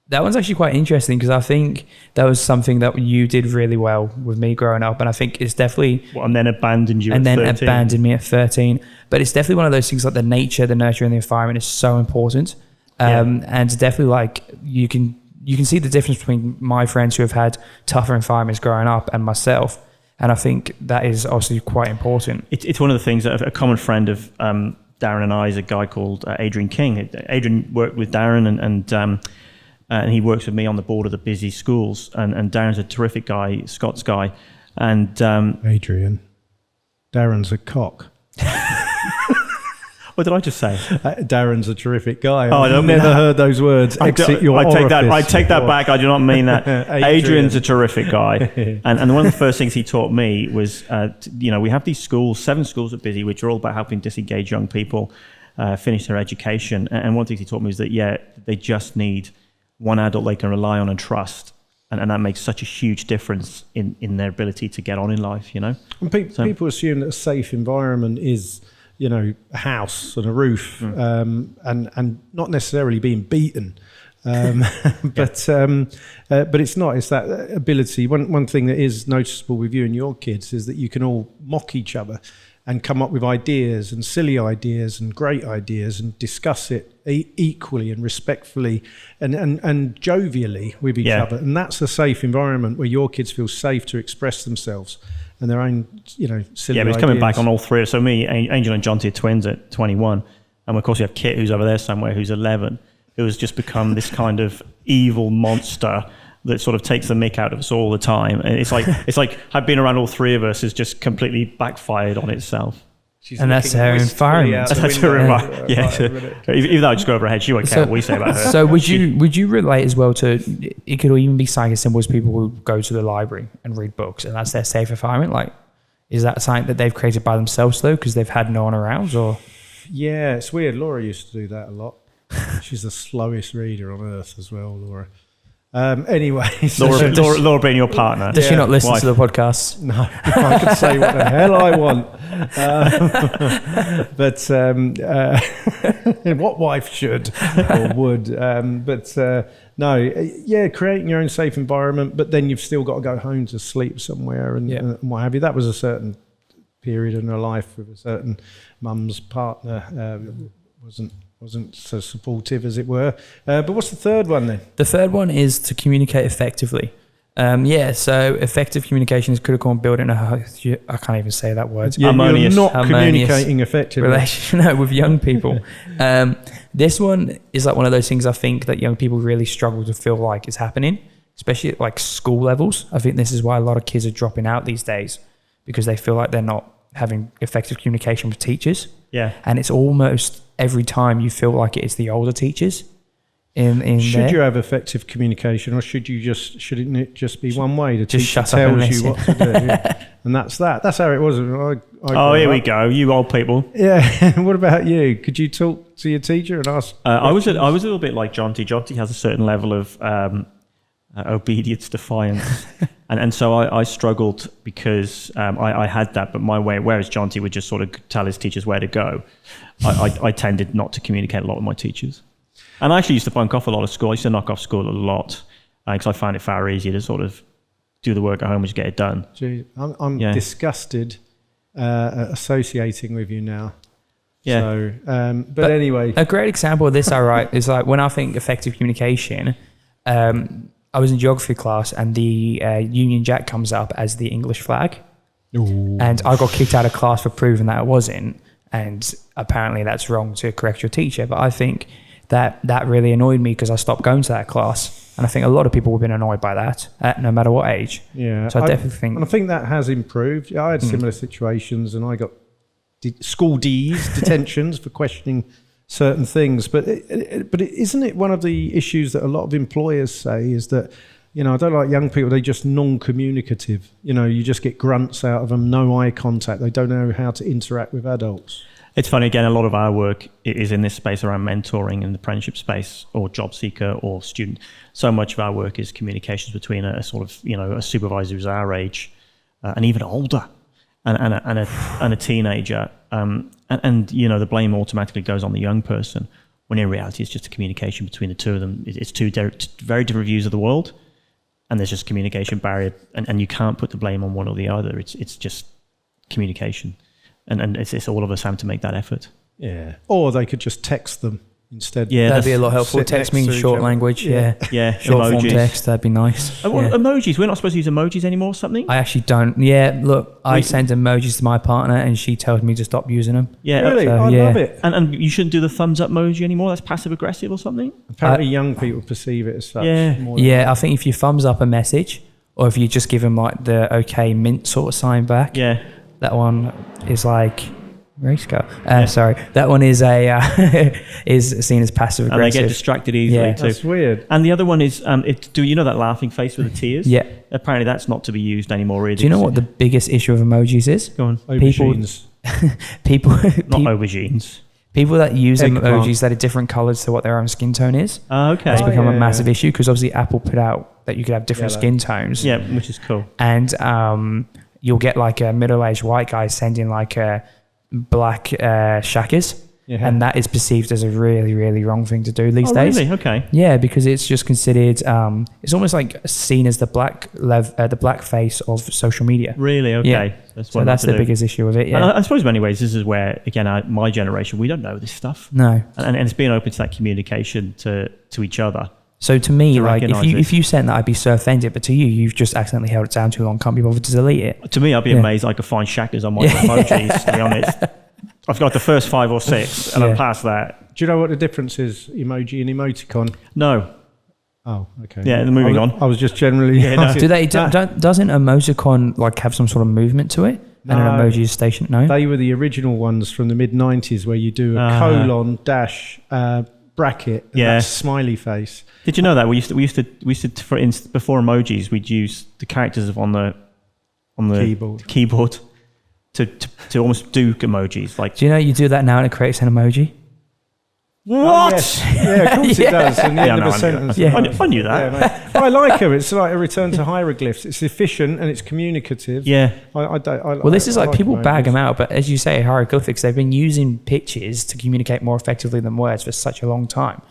Speaker 4: That one's actually quite interesting because I think that was something that you did really well with me growing up, and I think it's definitely...
Speaker 2: And then abandoned you at 13.
Speaker 4: And then abandoned me at 13. But it's definitely one of those things, like the nature, the nurture, and the environment is so important. And definitely, like, you can see the difference between my friends who have had tougher environments growing up and myself, and I think that is obviously quite important.
Speaker 2: It's one of the things that a common friend of Darren and I is a guy called Adrian King. Adrian worked with Darren and he works with me on the board of the busy schools. And Darren's a terrific guy, Scots guy. And
Speaker 3: Adrian, Darren's a cock.
Speaker 2: What did I just say?
Speaker 3: Darren's a terrific guy.
Speaker 2: I've
Speaker 3: never heard those words.
Speaker 2: I take that back. I do not mean that. Adrian's a terrific guy. And one of the first things he taught me was, we have these schools, 7 schools at Busy, which are all about helping disengage young people. finish their education. And one thing he taught me is that, they just need one adult they can rely on and trust. And that makes such a huge difference in their ability to get on in life, you know?
Speaker 3: And people assume that a safe environment is, a house and a roof, and not necessarily being beaten. But it's not. It's that ability. One thing that is noticeable with you and your kids is that you can all mock each other and come up with ideas and silly ideas and great ideas and discuss it equally and respectfully and jovially with each other. And that's a safe environment where your kids feel safe to express themselves and their own, silly
Speaker 2: but it's
Speaker 3: ideas.
Speaker 2: coming back on all three. So me, Angel and Jonty are twins at 21. And of course we have Kit, who's over there somewhere, who's 11, who has just become this kind of evil monster that sort of takes the mick out of us all the time. And it's like being around all three of us has just completely backfired on itself.
Speaker 4: And that's her environment.
Speaker 2: That's her environment. Even though I just go over her head, she won't care what we say about her.
Speaker 4: So would you relate as well to, it could even be something as simple as people who go to the library and read books and that's their safe environment? Like, is that something that they've created by themselves though, because they've had no one around? Or
Speaker 3: yeah, it's weird. Laura used to do that a lot. She's the slowest reader on earth as well, Laura. Anyway,
Speaker 2: Laura being your partner.
Speaker 4: Does she not listen to the podcast?
Speaker 3: No, I could say what the hell I want. What wife should or would. Creating your own safe environment, but then you've still got to go home to sleep somewhere and what have you. That was a certain period in her life with a certain mum's partner. Wasn't so supportive, as it were. But what's the third one then?
Speaker 4: The third one is to communicate effectively. So effective communication is critical in building I can't even say that word.
Speaker 3: Yeah, you're not communicating effectively.
Speaker 4: Relation with young people. This one is like one of those things I think that young people really struggle to feel like is happening, especially at like school levels. I think this is why a lot of kids are dropping out these days, because they feel like they're not having effective communication with teachers. Yeah. And it's almost every time you feel like it's the older teachers should you have effective communication, or shouldn't it just be one way? The teacher tells you what to do. And that's how it was.
Speaker 2: Here we go, you old people.
Speaker 3: Yeah. What about you? Could you talk to your teacher and ask?
Speaker 2: I was a little bit like Jonty. Jonty has a certain level of obedience, defiance. And so I struggled because I had that, but my way, whereas Jonty would just sort of tell his teachers where to go, I tended not to communicate a lot with my teachers. And I actually used to bunk off a lot of school. I used to knock off school a lot because I found it far easier to sort of do the work at home and just get it done.
Speaker 3: Gee, I'm disgusted associating with you now.
Speaker 2: Yeah.
Speaker 3: So, but anyway.
Speaker 4: A great example of this, is like when I think effective communication, I was in geography class and the Union Jack comes up as the English flag. Ooh. And I got kicked out of class for proving that it wasn't. And apparently that's wrong to correct your teacher. But I think that really annoyed me because I stopped going to that class. And I think a lot of people have been annoyed by that, no matter what age.
Speaker 3: Yeah.
Speaker 4: So I definitely think...
Speaker 3: And I think that has improved. I had similar situations and I got school D's, detentions for questioning certain things. But isn't it one of the issues that a lot of employers say is that, I don't like young people, they're just non-communicative. You just get grunts out of them, no eye contact. They don't know how to interact with adults.
Speaker 2: It's funny, again, a lot of our work is in this space around mentoring in the apprenticeship space or job seeker or student. So much of our work is communications between a sort of, a supervisor who's our age and even older and a teenager. And the blame automatically goes on the young person, when in reality it's just a communication between the two of them. It's two very different views of the world, and there's just a communication barrier, and you can't put the blame on one or the other. It's just communication. And it's all of us having to make that effort.
Speaker 3: Yeah. Or they could just text them instead.
Speaker 4: Yeah, that'd be a lot helpful. Text me in short language. Yeah. Short form text, that'd be nice.
Speaker 2: Emojis. We're not supposed to use emojis anymore or something?
Speaker 4: I actually don't. Yeah, look, I send emojis to my partner and she tells me to stop using them.
Speaker 2: Yeah.
Speaker 3: Really? I love it.
Speaker 2: And you shouldn't do the thumbs up emoji anymore? That's passive aggressive or something?
Speaker 3: Apparently young people perceive it as such.
Speaker 4: Yeah, I think if you thumbs up a message, or if you just give them like the okay mint sort of sign back.
Speaker 2: Yeah.
Speaker 4: That one is like race car. Sorry, that one is is seen as passive aggressive.
Speaker 2: And they get distracted easily too.
Speaker 3: That's weird.
Speaker 2: And the other one is, do you know that laughing face with the tears?
Speaker 4: Yeah.
Speaker 2: Apparently that's not to be used anymore either.
Speaker 4: Do you know what the biggest issue of emojis is?
Speaker 2: Go on.
Speaker 3: Aubergines.
Speaker 4: People.
Speaker 2: Not aubergines.
Speaker 4: People that use
Speaker 3: Eggplant.
Speaker 4: emojis that are different colors to what their own skin tone is.
Speaker 2: Okay.
Speaker 4: That's become
Speaker 3: yeah,
Speaker 4: a massive issue because obviously Apple put out that you could have different
Speaker 3: Yellow.
Speaker 4: skin tones.
Speaker 2: Yeah, which is cool.
Speaker 4: And you'll get like a middle-aged white guy sending like a black shackers.
Speaker 3: Yeah.
Speaker 4: And that is perceived as a really, really wrong thing to do these days.
Speaker 2: Really? Okay.
Speaker 4: Yeah, because it's just considered, it's almost like seen as the black face of social media.
Speaker 2: Really? Okay.
Speaker 4: Yeah. So that's the biggest issue with it.
Speaker 2: And
Speaker 4: Yeah.
Speaker 2: I suppose in many ways, this is where, again, my generation, we don't know this stuff.
Speaker 4: No.
Speaker 2: And it's being open to that communication to each other.
Speaker 4: So to me,
Speaker 2: To
Speaker 4: like
Speaker 2: recognise it.
Speaker 4: if you sent that, I'd be so offended. But to you, you've just accidentally held it down too long. Can't be bothered to delete it.
Speaker 2: To me, I'd be
Speaker 4: Yeah.
Speaker 2: amazed I could find shackers on my emojis, to be honest. I've got the first 5 or 6, and
Speaker 4: Yeah.
Speaker 2: I'm past that.
Speaker 3: Do you know what the difference is, emoji and emoticon?
Speaker 2: No.
Speaker 3: Oh, okay.
Speaker 2: Yeah, moving on.
Speaker 3: I was just generally...
Speaker 2: Yeah, no.
Speaker 4: Do they? Doesn't emoticon like have some sort of movement to it? And an
Speaker 3: No.
Speaker 4: emoji is stationed? No.
Speaker 3: They were the original ones from the mid-90s where you do a
Speaker 2: Uh-huh.
Speaker 3: colon dash bracket and
Speaker 2: Yeah.
Speaker 3: that's smiley face.
Speaker 2: Did you know that we used to for instance, before emojis, we'd use the characters on the keyboard to almost do emojis. Like,
Speaker 4: Do you know you do that now and it creates an emoji?
Speaker 2: what?
Speaker 3: Oh, yes. Yeah, of course it does. And the
Speaker 2: Yeah,
Speaker 3: end
Speaker 2: no,
Speaker 3: of a
Speaker 2: I knew
Speaker 3: sentence.
Speaker 2: that. Yeah. I knew that.
Speaker 3: Yeah, mate. Well, I like them. It's like a return to hieroglyphs. It's efficient and it's communicative.
Speaker 2: Yeah.
Speaker 4: Well, this is like people bag them out, but as you say, hieroglyphics, they've been using pictures to communicate more effectively than words for such a long time.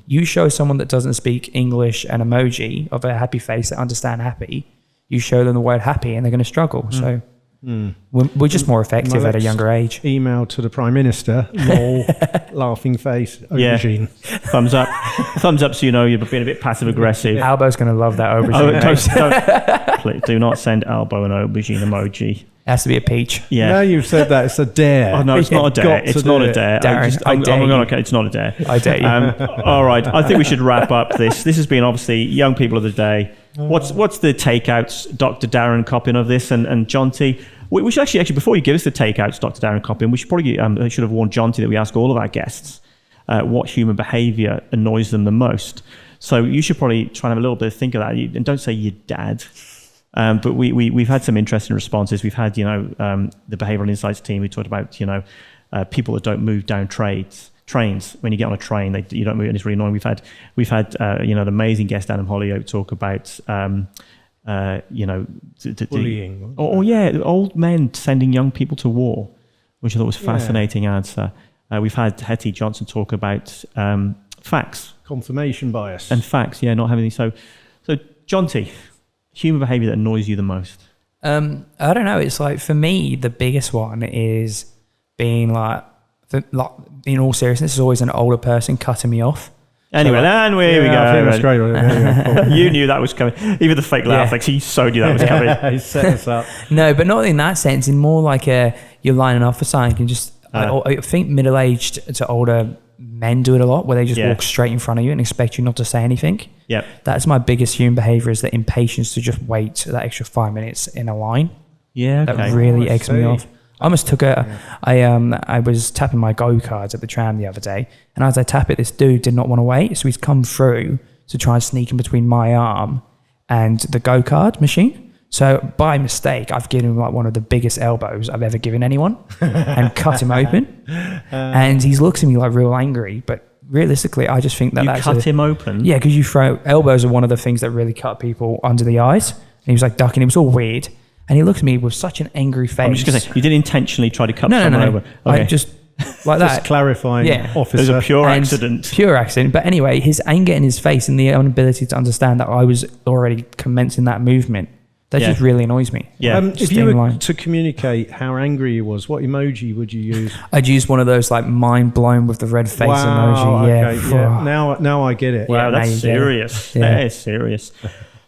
Speaker 4: You show someone that doesn't speak English an emoji of a happy face that understand happy, you show them the word happy and they're going to struggle. So we're just more effective at a younger age.
Speaker 3: Email to the Prime Minister, lol, laughing face,
Speaker 2: Yeah.
Speaker 3: aubergine.
Speaker 2: Thumbs up. Thumbs up so you know you're being a bit passive aggressive.
Speaker 4: Albo's going to love that
Speaker 2: Oh,
Speaker 4: aubergine.
Speaker 2: please do not send elbow and aubergine emoji.
Speaker 4: It has to be a peach.
Speaker 2: Yeah.
Speaker 3: Now you've said that, it's a dare.
Speaker 2: Oh, no, it's not a dare.
Speaker 3: Got to
Speaker 2: It's
Speaker 3: do
Speaker 2: not a
Speaker 3: it.
Speaker 2: dare.
Speaker 4: Darren, I dare you.
Speaker 2: Okay, it's not a dare.
Speaker 4: I dare you.
Speaker 2: All right. I think we should wrap up this. This has been obviously young people of the day. What's the takeouts, Dr. Darren Coppin, of this? And John T, we should actually, before you give us the takeouts, Dr. Darren Coppin, we should probably should have warned John T that we ask all of our guests what human behaviour annoys them the most. So you should probably try and have a little bit of think of that. And don't say your dad. But we've had some interesting responses. We've had, the Behavioural Insights team. We talked about, people that don't move down trains. When you get on a train, you don't move, and it's really annoying. We've had the amazing guest Adam Hollyoak talk about
Speaker 3: Bullying.
Speaker 2: old men sending young people to war, which I thought was a fascinating answer. We've had Hetty Johnson talk about facts
Speaker 3: Confirmation bias.
Speaker 2: and facts. Yeah, not having so John T, human behaviour that annoys you the most.
Speaker 4: I don't know. It's like, for me, the biggest one is being like, in all seriousness, is always an older person cutting me off.
Speaker 2: Anyway, then we go.
Speaker 3: I think that's great. There
Speaker 2: You knew that was coming. Even the fake laugh, like he so knew that was coming.
Speaker 3: you go. He set us up.
Speaker 4: No, but not in that sense. In more like you're lining up for something. You can just, I think middle-aged to older men do it a lot, where they just walk straight in front of you and expect you not to say anything.
Speaker 2: Yep.
Speaker 4: That's my biggest human behaviour, is the impatience to just wait that extra 5 minutes in a line.
Speaker 2: Yeah. Okay.
Speaker 4: That really
Speaker 3: I
Speaker 4: eggs me
Speaker 3: see.
Speaker 4: off. I almost took I was tapping my go-karts at the tram the other day, and as I tap it, this dude did not want to wait, so he's come through to try and sneak in between my arm and the go-kart machine. So by mistake, I've given him like one of the biggest elbows I've ever given anyone and cut him open. And he looks at me like real angry, but realistically, I just think that
Speaker 2: You
Speaker 4: that's
Speaker 2: cut him open?
Speaker 4: Yeah, because you throw elbows are one of the things that really cut people under the eyes. And he was like ducking. It was all weird. And he looked at me with such an angry face.
Speaker 2: I'm just going to say, you didn't intentionally try to cut someone
Speaker 4: No.
Speaker 2: over. Okay.
Speaker 4: I just like that.
Speaker 3: Just clarifying,
Speaker 4: Yeah.
Speaker 2: It was
Speaker 3: officer.
Speaker 2: a pure
Speaker 4: And
Speaker 2: accident.
Speaker 4: Pure accident. But anyway, his anger in his face and the inability to understand that I was already commencing that movement, that just really annoys me.
Speaker 2: Yeah.
Speaker 3: If you were to communicate how angry he was, what emoji would you use?
Speaker 4: I'd use one of those like mind blown with the red face
Speaker 3: Wow,
Speaker 4: emoji. Yeah.
Speaker 3: okay, yeah. Now I get it.
Speaker 2: Wow,
Speaker 4: Yeah, now
Speaker 2: that's
Speaker 4: you get it.
Speaker 2: serious.
Speaker 4: Yeah.
Speaker 2: That is serious.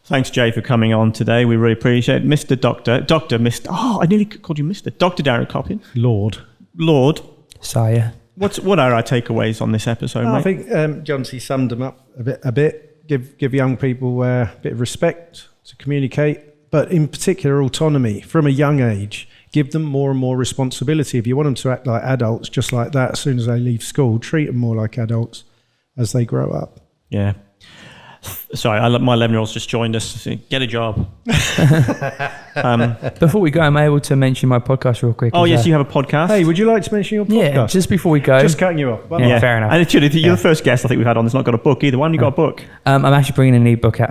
Speaker 2: Thanks, Jay, for coming on today. We really appreciate it. Mr. Mr. Oh, I nearly called you Mr. Dr. Darren Coppin.
Speaker 3: Lord.
Speaker 4: Sire.
Speaker 2: What are our takeaways on this episode, mate?
Speaker 3: I think John C. summed them up a bit. Give young people a bit of respect to communicate, but in particular autonomy from a young age. Give them more and more responsibility. If you want them to act like adults, just like that, as soon as they leave school, treat them more like adults as they grow up.
Speaker 2: Yeah. Sorry, my 11-year-old's just joined us. Get a job.
Speaker 4: Before we go, am I able to mention my podcast real quick?
Speaker 2: Oh, yes, you have a podcast.
Speaker 3: Hey, would you like to mention your podcast?
Speaker 4: Yeah, just before we go.
Speaker 3: Just cutting you off.
Speaker 4: Yeah, fair enough.
Speaker 2: And actually, you're the first guest I think we've had on that's not got a book either. Why haven't you got a book?
Speaker 4: I'm actually bringing an ebook out.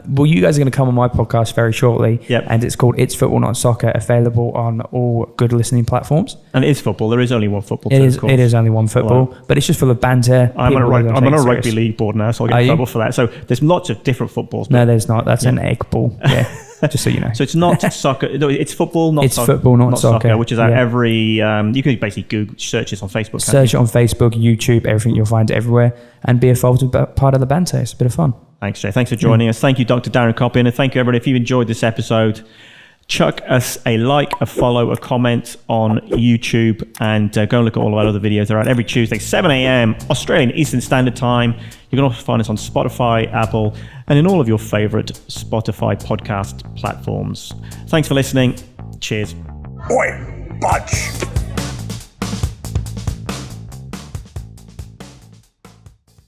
Speaker 4: Well, you guys are going to come on my podcast very shortly.
Speaker 2: Yep.
Speaker 4: And it's called It's Football Not Soccer, available on all good listening platforms.
Speaker 2: And it is football. There is only one football team, of course.
Speaker 4: It is only one football, but it's just full of banter.
Speaker 2: I'm on a rugby
Speaker 4: league.
Speaker 2: league board now, so I'll get in trouble for that. So there's lots of different footballs.
Speaker 4: No, there's not. That's an egg ball. Yeah, just so you know.
Speaker 2: So it's not soccer. No, it's football, not soccer.
Speaker 4: It's football, not soccer.
Speaker 2: Which is out every. You can basically Google search this on Facebook.
Speaker 4: Search it on Facebook, YouTube, everything. You'll find it everywhere, and be involved with part of the banter. It's a bit of fun.
Speaker 2: Thanks, Jay. Thanks for joining us. Thank you, Dr. Darren Coppin, and thank you, everybody. If you enjoyed this episode, chuck us a like, a follow, a comment on YouTube, and go and look at all of our other videos. They're out every Tuesday, 7 a.m. Australian Eastern Standard Time. You can also find us on Spotify, Apple, and in all of your favorite Spotify podcast platforms. Thanks for listening. Cheers.
Speaker 1: Oi, Budge!